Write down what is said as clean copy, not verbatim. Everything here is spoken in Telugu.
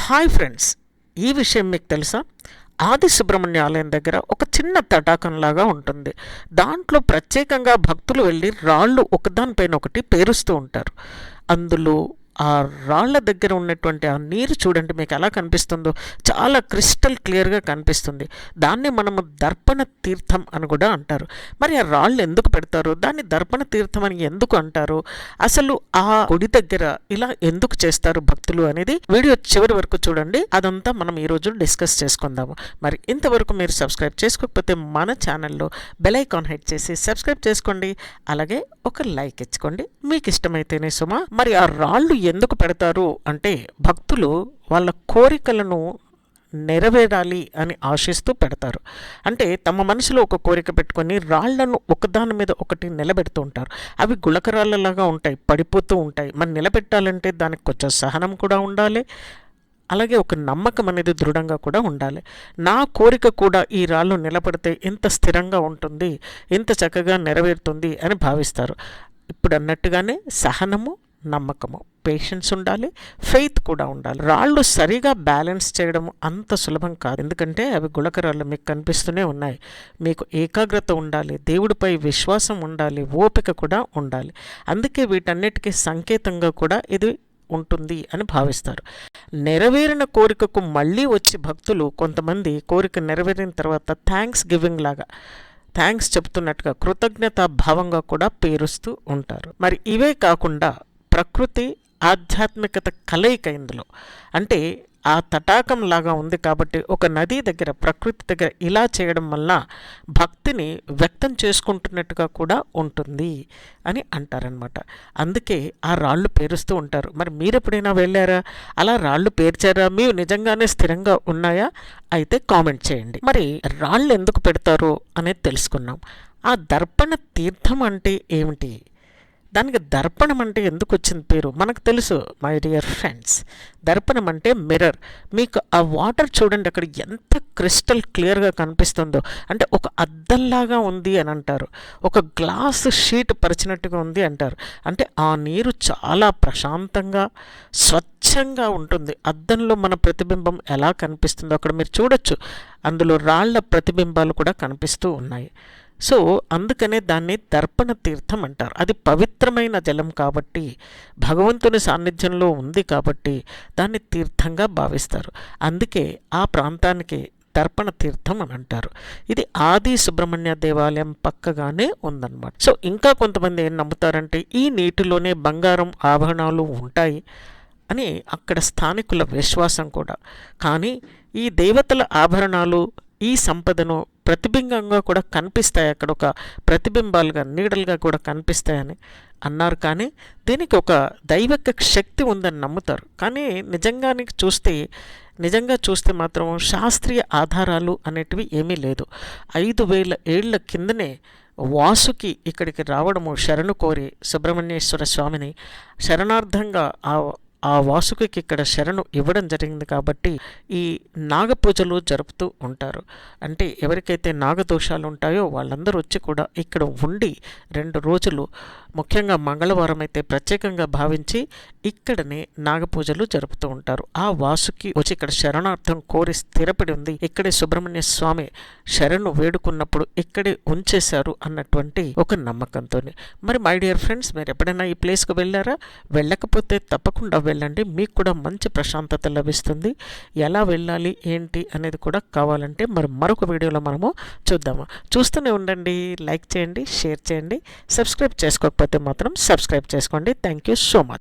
హాయ్ ఫ్రెండ్స్, ఈ విషయం మీకు తెలుసా? ఆది సుబ్రహ్మణ్య ఆలయం దగ్గర ఒక చిన్న తటాకంలాగా ఉంటుంది. దాంట్లో ప్రత్యేకంగా భక్తులు వెళ్ళి రాళ్ళు ఒకదానిపైన ఒకటి పేరుస్తూ ఉంటారు. అందులో ఆ రాళ్ల దగ్గర ఉన్నటువంటి ఆ నీరు చూడండి మీకు ఎలా కనిపిస్తుందో, చాలా క్రిస్టల్ క్లియర్గా కనిపిస్తుంది. దాన్ని మనము దర్పణ తీర్థం అని కూడా అంటారు. మరి ఆ రాళ్ళు ఎందుకు పెడతారు, దాన్ని దర్పణ తీర్థం అని ఎందుకు అంటారు, అసలు ఆ గుడి దగ్గర ఇలా ఎందుకు చేస్తారు భక్తులు అనేది వీడియో చివరి వరకు చూడండి. అదంతా మనం ఈరోజు డిస్కస్ చేసుకుందాము. మరి ఇంతవరకు మీరు సబ్స్క్రైబ్ చేసుకోకపోతే మన ఛానల్లో బెల్ ఐకాన్ హిట్ చేసి సబ్స్క్రైబ్ చేసుకోండి. అలాగే ఒక లైక్ ఇచ్చుకోండి మీకు ఇష్టమైతేనే సుమా. మరి ఆ రాళ్ళు ఎందుకు పెడతారు అంటే, భక్తులు వాళ్ళ కోరికలను నెరవేరాలి అని ఆశిస్తూ పెడతారు. అంటే తమ మనసులో ఒక కోరిక పెట్టుకొని రాళ్లను ఒకదాని మీద ఒకటి నిలబెడుతూ ఉంటారు. అవి గుళకరాళ్ళలాగా ఉంటాయి, పడిపోతూ ఉంటాయి. మరి నిలబెట్టాలంటే దానికి కొంచెం సహనం కూడా ఉండాలి, అలాగే ఒక నమ్మకం అనేది దృఢంగా కూడా ఉండాలి. నా కోరిక కూడా ఈ రాళ్ళు నిలబడితే ఎంత స్థిరంగా ఉంటుంది, ఎంత చక్కగా నెరవేరుతుంది అని భావిస్తారు. ఇప్పుడు అన్నట్టుగానే సహనము, నమ్మకము, పేషెన్స్ ఉండాలి, ఫెయిత్ కూడా ఉండాలి. రాళ్ళు సరిగా బ్యాలెన్స్ చేయడం అంత సులభం కాదు. ఎందుకంటే అవి గుళకరాళ్ళు మీకు కనిపిస్తూనే ఉన్నాయి. మీకు ఏకాగ్రత ఉండాలి, దేవుడిపై విశ్వాసం ఉండాలి, ఓపిక కూడా ఉండాలి. అందుకే వీటన్నిటికీ సంకేతంగా కూడా ఇది ఉంటుంది అని భావిస్తారు. నెరవేరిన కోరికకు మళ్ళీ వచ్చి భక్తులు కొంతమంది కోరిక నెరవేరిన తర్వాత థ్యాంక్స్ గివింగ్ లాగా, థ్యాంక్స్ చెప్తున్నట్టుగా కృతజ్ఞతా భావంగా కూడా పేరుస్తూ ఉంటారు. మరి ఇవే కాకుండా ప్రకృతి ఆధ్యాత్మికత కలయిక ఇందులో. అంటే ఆ తటాకం లాగా ఉంది కాబట్టి ఒక నది దగ్గర, ప్రకృతి దగ్గర ఇలా చేయడం వల్ల భక్తిని వ్యక్తం చేసుకుంటున్నట్టుగా కూడా ఉంటుంది అని అంటారనమాట. అందుకే ఆ రాళ్ళు పేరుస్తూ ఉంటారు. మరి మీరు ఎప్పుడైనా వెళ్ళారా, అలా రాళ్ళు పేర్చారా, మీరు నిజంగానే స్థిరంగా ఉన్నాయా? అయితే కామెంట్ చేయండి. మరి రాళ్ళు ఎందుకు పెడతారు అనేది తెలుసుకున్నాం. ఆ దర్పణ తీర్థం అంటే ఏమిటి, దానికి దర్పణం అంటే ఎందుకు వచ్చింది పేరు మనకు తెలుసు మై డియర్ ఫ్రెండ్స్. దర్పణం అంటే మిర్రర్. మీకు ఆ వాటర్ చూడండి అక్కడ ఎంత క్రిస్టల్ క్లియర్గా కనిపిస్తుందో, అంటే ఒక అద్దంలాగా ఉంది అని అంటారు, ఒక గ్లాస్ షీట్ పరిచినట్టుగా ఉంది అంటారు. అంటే ఆ నీరు చాలా ప్రశాంతంగా స్వచ్ఛంగా ఉంటుంది. అద్దంలో మన ప్రతిబింబం ఎలా కనిపిస్తుందో అక్కడ మీరు చూడొచ్చు. అందులో రాళ్ల ప్రతిబింబాలు కూడా కనిపిస్తూ ఉన్నాయి. సో అందుకనే దాన్ని దర్పణ తీర్థం అంటారు. అది పవిత్రమైన జలం కాబట్టి, భగవంతుని సాన్నిధ్యంలో ఉంది కాబట్టి దాన్ని తీర్థంగా భావిస్తారు. అందుకే ఆ ప్రాంతానికి దర్పణ తీర్థం అని అంటారు. ఇది ఆది సుబ్రహ్మణ్య దేవాలయం పక్కగానే ఉందన్నమాట. సో ఇంకా కొంతమంది ఏం నమ్ముతారంటే ఈ నీటిలోనే బంగారం ఆభరణాలు ఉంటాయి అని అక్కడ స్థానికుల విశ్వాసం కూడా. కానీ ఈ దేవతల ఆభరణాలు, ఈ సంపదను ప్రతిబింబంగా కూడా కనిపిస్తాయి, అక్కడ ఒక ప్రతిబింబాలుగా, నీడలుగా కూడా కనిపిస్తాయని అన్నారు. కానీ దీనికి ఒక దైవిక శక్తి ఉందని నమ్ముతారు. కానీ నిజంగా చూస్తే మాత్రం శాస్త్రీయ ఆధారాలు అనేటివి ఏమీ లేదు. 5000 ఏళ్ల కిందనే వాసుకి ఇక్కడికి రావడము, శరణు కోరి సుబ్రహ్మణ్యేశ్వర స్వామిని శరణార్థంగా ఆ వాసుకి ఇక్కడ శరణు ఇవ్వడం జరిగింది. కాబట్టి ఈ నాగపూజలు జరుపుతూ ఉంటారు. అంటే ఎవరికైతే నాగదోషాలు ఉంటాయో వాళ్ళందరూ వచ్చి కూడా ఇక్కడ ఉండి 2 రోజులు, ముఖ్యంగా మంగళవారం అయితే ప్రత్యేకంగా భావించి ఇక్కడనే నాగపూజలు జరుపుతూ ఉంటారు. ఆ వాసుకి వచ్చి ఇక్కడ శరణార్థం కోరి స్థిరపడి ఉంది, ఇక్కడే సుబ్రహ్మణ్య స్వామి శరణు వేడుకున్నప్పుడు ఇక్కడే ఉంచేశారు అన్నటువంటి ఒక నమ్మకంతో. మరి మై డియర్ ఫ్రెండ్స్, మీరు ఎప్పుడైనా ఈ ప్లేస్కు వెళ్ళారా? వెళ్ళకపోతే తప్పకుండా వెళ్ళండి, మీకు కూడా మంచి ప్రశాంతత లభిస్తుంది. ఎలా వెళ్ళాలి ఏంటి అనేది కూడా కావాలంటే మరొక వీడియోలో మనము చూద్దాము. చూస్తూనే ఉండండి, లైక్ చేయండి, షేర్ చేయండి, సబ్స్క్రైబ్ చేసుకోకపోతే మాత్రం సబ్స్క్రైబ్ చేసుకోండి. Thank you so much.